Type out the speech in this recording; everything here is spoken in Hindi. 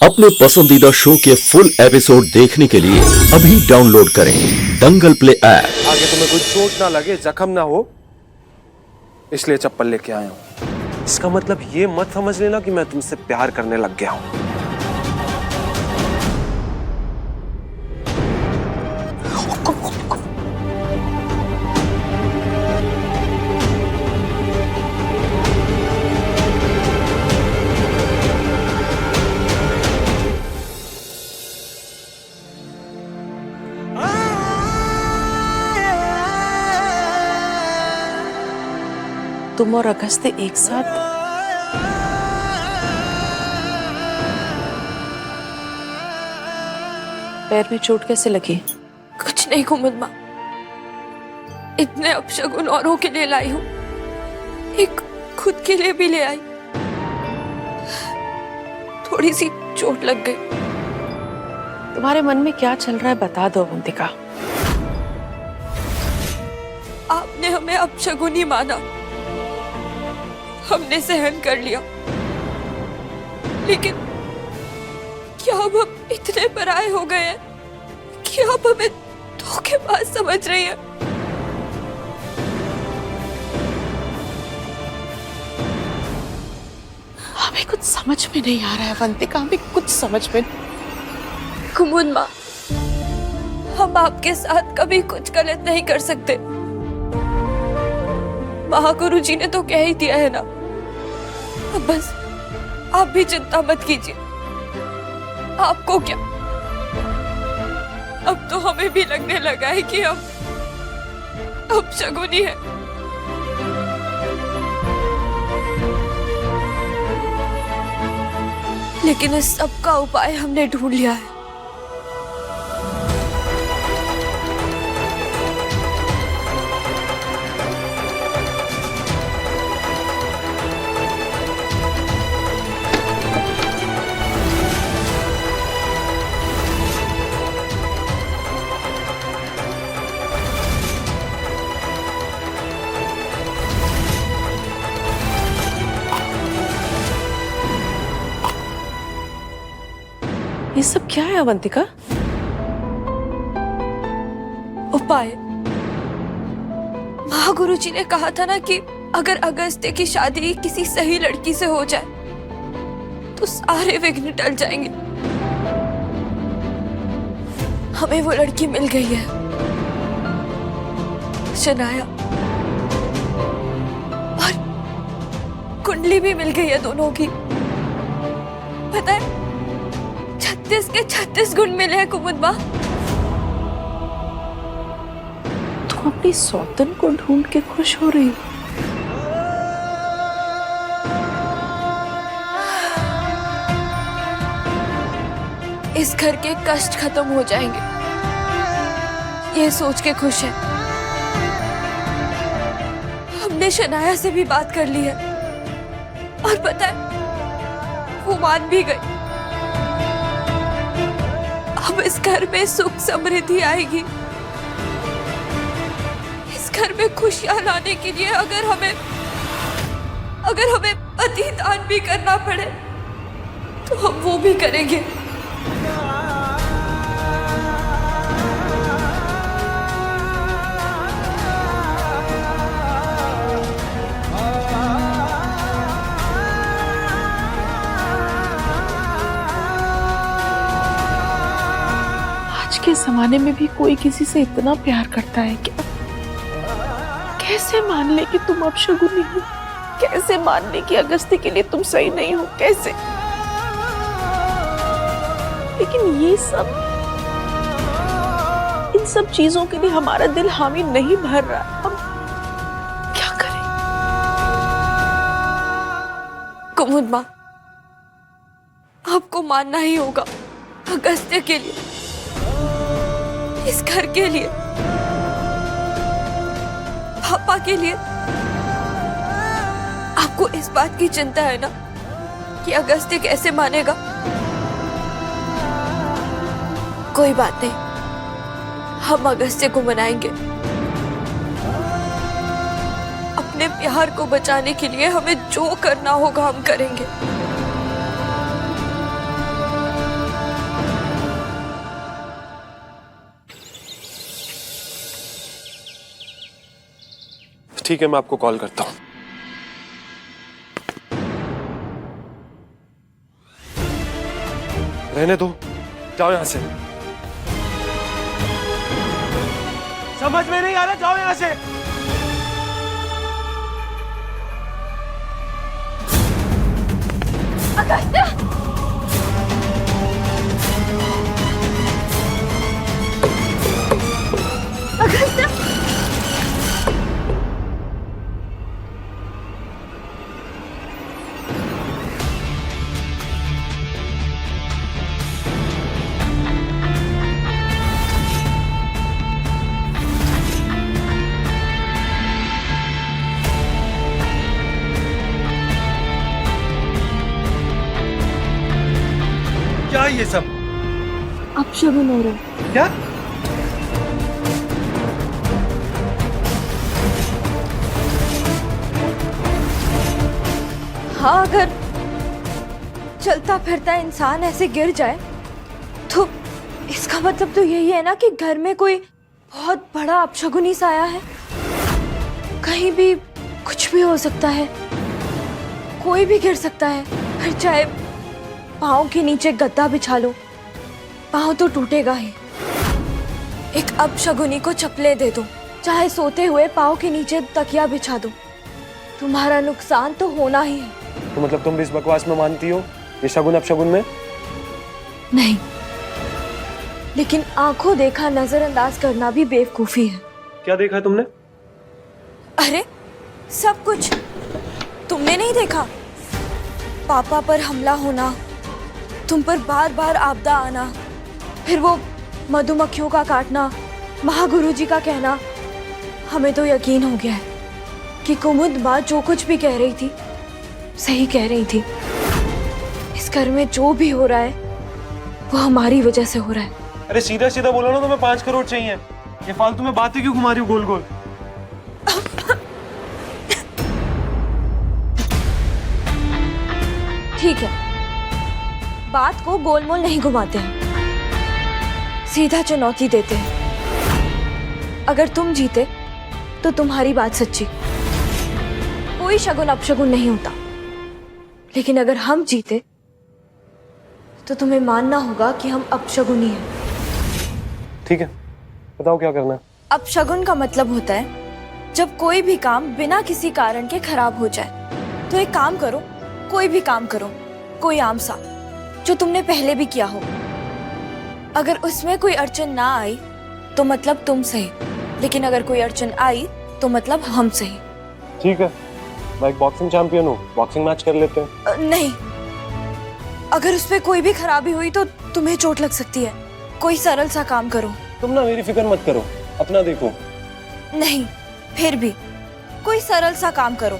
अपने पसंदीदा शो के फुल एपिसोड देखने के लिए अभी डाउनलोड करें दंगल प्ले ऐप। आगे तुम्हें कोई चोट ना लगे, जख्म ना हो, इसलिए चप्पल लेके आया हूं। इसका मतलब ये मत समझ लेना कि मैं तुमसे प्यार करने लग गया हूं। तुम और अगस्त्य एक साथ? पैर में चोट कैसे लगी? कुछ नहीं कुमुद माँ, इतने अपशगुन औरों के लिए लाई हूँ, एक खुद के लिए भी ले आई। थोड़ी सी चोट लग गई। तुम्हारे मन में क्या चल रहा है बता दो अवंतिका। आपने हमें अपशगुन ही माना, हमने सहन कर लिया, लेकिन क्या अब हम इतने पराये हो गए हैं कि आप हमें धोखेबाज समझ रही हैं? हमें कुछ समझ में नहीं आ रहा है अवंतिका, हमें कुछ समझ में। कुमुद माँ, हम आपके साथ कभी कुछ गलत नहीं कर सकते। महागुरु जी ने तो कह ही दिया है ना। अब बस आप भी चिंता मत कीजिए। आपको क्या, अब तो हमें भी लगने लगा है कि हम अपशगुनी है। लेकिन इस सब का उपाय हमने ढूंढ लिया है। ये सब क्या है अवंतिका? उपाय? महागुरु जी ने कहा था ना कि अगर अगस्त्य की शादी किसी सही लड़की से हो जाए तो सारे विघ्न टल जाएंगे। हमें वो लड़की मिल गई है, शनाया, और कुंडली भी मिल गई है दोनों की। पता है, 36 के 36 गुण मिले हैं कुमुद माँ। तुम अपनी सौतन को ढूंढ के खुश हो रही हो? इस घर के कष्ट खत्म हो जाएंगे, ये सोच के खुश है। हमने शनाया से भी बात कर ली है, और पता है वो मान भी गई। अब इस घर में सुख समृद्धि आएगी। इस घर में खुशियां लाने के लिए अगर हमें पति दान भी करना पड़े तो हम वो भी करेंगे। आज के जमाने में भी कोई किसी से इतना प्यार करता है क्या? कैसे मान ले कि तुम अपशगुनी हो? कैसे मान ले कि अगस्त्य के लिए तुम सही नहीं हो? कैसे? लेकिन ये सब, इन सब चीजों के लिए हमारा दिल हामी नहीं भर रहा। हम क्या करें? कुमुद माँ, आपको मानना ही होगा। अगस्त्य के लिए, इस घर के लिए, पापा के लिए। आपको इस बात की चिंता है ना कि अगस्त्य कैसे मानेगा? कोई बात नहीं, हम अगस्त्य को मनाएंगे। अपने प्यार को बचाने के लिए हमें जो करना होगा हम करेंगे। ठीक है, मैं आपको कॉल करता हूँ। रहने दो, जाओ यहां से। समझ में नहीं आ रहा, जाओ यहां से। अगस्त्य! अगस्त्य! क्या ये सब? अपशगुन हो रहा है। क्या? हाँ, अगर चलता फिरता इंसान ऐसे गिर जाए तो इसका मतलब तो यही है ना कि घर में कोई बहुत बड़ा अपशगुनी साया है। कहीं भी कुछ भी हो सकता है, कोई भी गिर सकता है। फिर चाहे पाँव के नीचे गद्दा बिछा लो, पाँव तो टूटेगा ही। एक अपशगुनी को चप्पलें दे दो, चाहे सोते हुए पाँव के नीचे तकिया बिछा दो, तुम्हारा नुकसान तो होना ही है। तो मतलब तुम भी इस बकवास में मानती हो, ये शगुन अपशगुन में? नहीं, लेकिन आंखों देखा नजरअंदाज करना भी बेवकूफी है। क्या देखा है तुमने? अरे सब कुछ तुमने नहीं देखा? पापा पर हमला होना, तुम पर बार बार आपदा आना, फिर वो मधुमक्खियों का काटना, महागुरु जी का कहना। हमें तो यकीन हो गया है कि कुमुद माँ जो कुछ भी कह रही थी सही कह रही थी। इस घर में जो भी हो रहा है वो हमारी वजह से हो रहा है। अरे सीधा सीधा बोलो ना, तुम्हें 5 करोड़ चाहिए। ये फालतू में बातें क्यों घुमा रही हो गोल गोल? ठीक है, बात को गोलमोल नहीं घुमाते हैं, सीधा चुनौती देते हैं। अगर तुम जीते तो तुम्हारी बात सच्ची, कोई शगुन अपशगुन नहीं होता। लेकिन अगर हम जीते तो तुम्हें मानना होगा कि हम अपशगुनी हैं। ठीक है, बताओ क्या करना है। अपशगुन का मतलब होता है जब कोई भी काम बिना किसी कारण के खराब हो जाए। तो एक काम करो, कोई भी काम करो, कोई आम सा जो तुमने पहले भी किया हो। अगर उसमें कोई अड़चन ना आई तो मतलब तुम सही, लेकिन अगर कोई अड़चन आई तो मतलब हम सही। ठीक है, मैं एक बॉक्सिंग चैंपियन हूँ, बॉक्सिंग मैच कर लेते हैं। नहीं, अगर उसमें कोई भी खराबी हुई तो तुम्हें चोट लग सकती है। कोई सरल सा काम करो। तुम ना मेरी फिक्र मत करो, अपना देखो। नहीं, फिर भी कोई सरल सा काम करो।